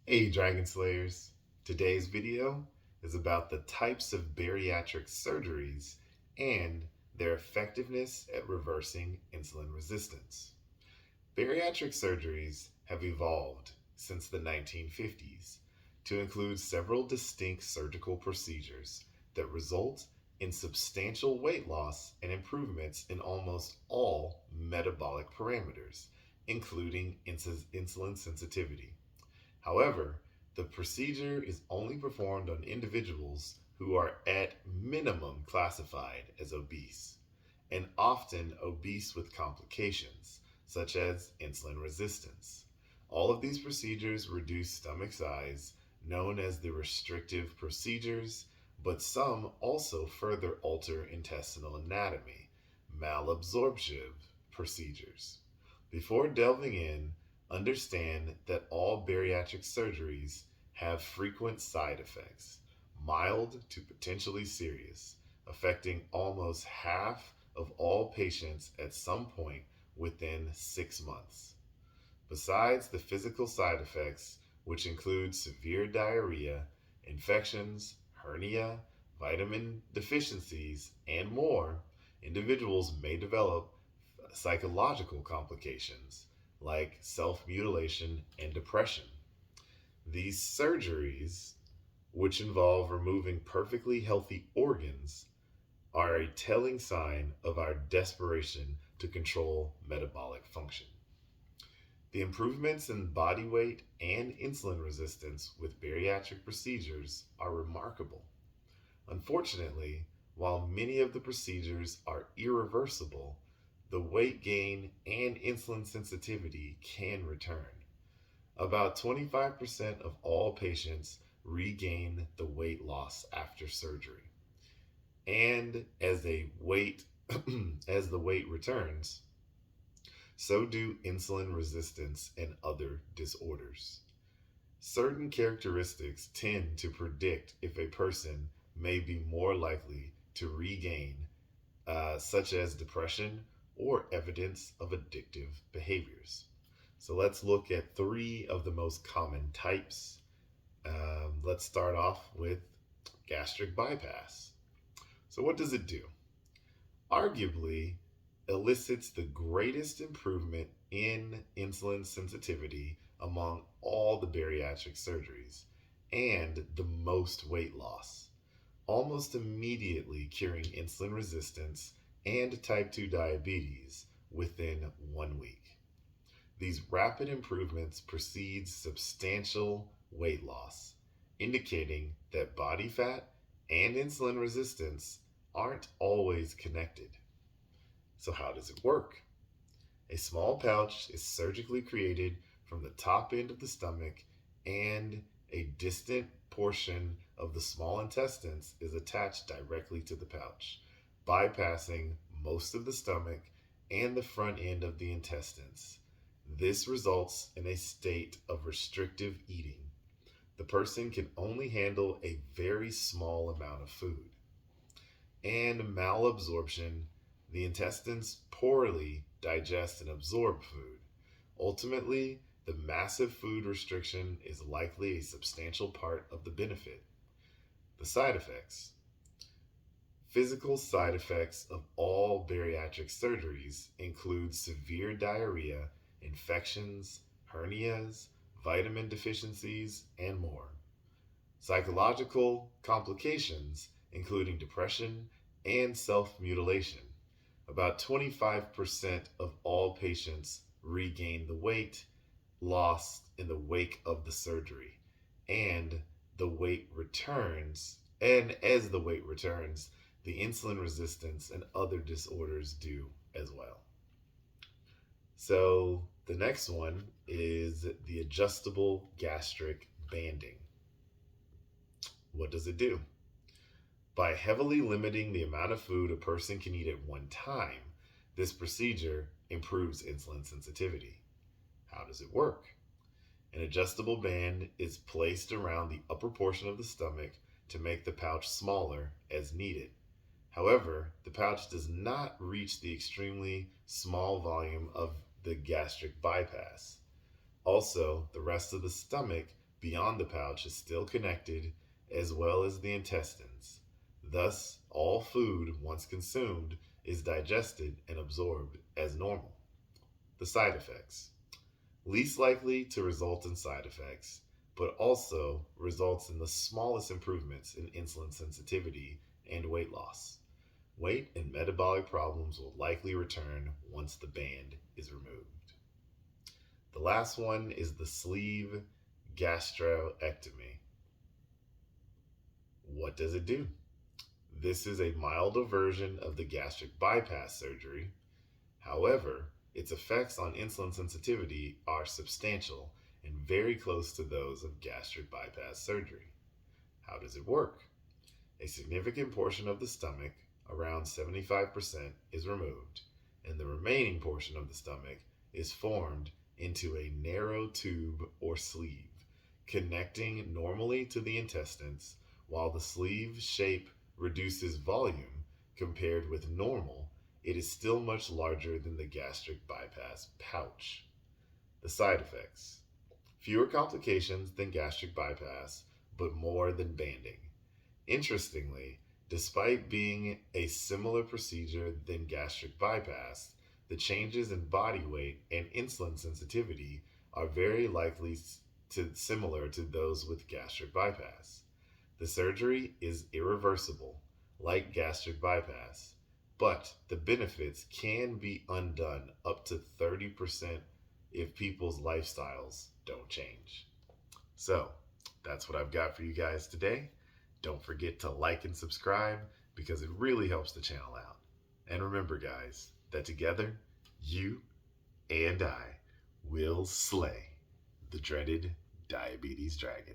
Hey Dragon Slayers! Today's video is about the types of bariatric surgeries and their effectiveness at reversing insulin resistance. Bariatric surgeries have evolved since the 1950s to include several distinct surgical procedures that result in substantial weight loss and improvements in almost all metabolic parameters, including insulin sensitivity. However, the procedure is only performed on individuals who are at minimum classified as obese, and often obese with complications, such as insulin resistance. All of these procedures reduce stomach size, known as the restrictive procedures, but some also further alter intestinal anatomy, malabsorptive procedures. Before delving in, understand that all bariatric surgeries have frequent side effects, mild to potentially serious, affecting almost half of all patients at some point within 6 months. Besides the physical side effects, which include severe diarrhea, infections, hernia, vitamin deficiencies, and more, individuals may develop psychological complications like self mutilation and depression. These surgeries, which involve removing perfectly healthy organs, are a telling sign of our desperation to control metabolic function. The improvements in body weight and insulin resistance with bariatric procedures are remarkable. Unfortunately, while many of the procedures are irreversible, the weight gain and insulin sensitivity can return. About 25% of all patients regain the weight loss after surgery. And as the weight returns, so do insulin resistance and other disorders. Certain characteristics tend to predict if a person may be more likely to regain, such as depression or evidence of addictive behaviors. So let's look at three of the most common types. Let's start off with gastric bypass. So, what does it do? Arguably, elicits the greatest improvement in insulin sensitivity among all the bariatric surgeries and the most weight loss, almost immediately curing insulin resistance and type 2 diabetes within 1 week. These rapid improvements precede substantial weight loss, indicating that body fat and insulin resistance aren't always connected. So, how does it work? A small pouch is surgically created from the top end of the stomach, and a distant portion of the small intestines is attached directly to the pouch, bypassing most of the stomach and the front end of the intestines. This results in a state of restrictive eating. The person can only handle a very small amount of food. And malabsorption, the intestines poorly digest and absorb food. Ultimately, the massive food restriction is likely a substantial part of the benefit. The side effects. Physical side effects of all bariatric surgeries include severe diarrhea, infections, hernias, vitamin deficiencies, and more. Psychological complications, including depression and self mutilation. About 25% of all patients regain the weight lost in the wake of the surgery, and the weight returns, and as the weight returns, the insulin resistance and other disorders do as well. So, the next one is the adjustable gastric banding. What does it do? By heavily limiting the amount of food a person can eat at one time, this procedure improves insulin sensitivity. How does it work? An adjustable band is placed around the upper portion of the stomach to make the pouch smaller as needed. However, the pouch does not reach the extremely small volume of the gastric bypass. Also, the rest of the stomach beyond the pouch is still connected, as well as the intestines. Thus, all food, once consumed, is digested and absorbed as normal. The side effects. Least likely to result in side effects, but also results in the smallest improvements in insulin sensitivity and weight loss. Weight and metabolic problems will likely return once the band is removed. The last one is the sleeve gastrectomy. What does it do? This is a milder version of the gastric bypass surgery. However, its effects on insulin sensitivity are substantial and very close to those of gastric bypass surgery. How does it work? A significant portion of the stomach, around 75%, is removed, and the remaining portion of the stomach is formed into a narrow tube or sleeve, connecting normally to the intestines. While the sleeve shape reduces volume compared with normal, it is still much larger than the gastric bypass pouch. The side effects: fewer complications than gastric bypass, but more than banding. Interestingly, despite being a similar procedure than gastric bypass, the changes in body weight and insulin sensitivity are very likely similar to those with gastric bypass. The surgery is irreversible, like gastric bypass, but the benefits can be undone up to 30% if people's lifestyles don't change. So, that's what I've got for you guys today. Don't forget to like and subscribe because it really helps the channel out. And remember, guys, that together, you and I will slay the dreaded diabetes dragon.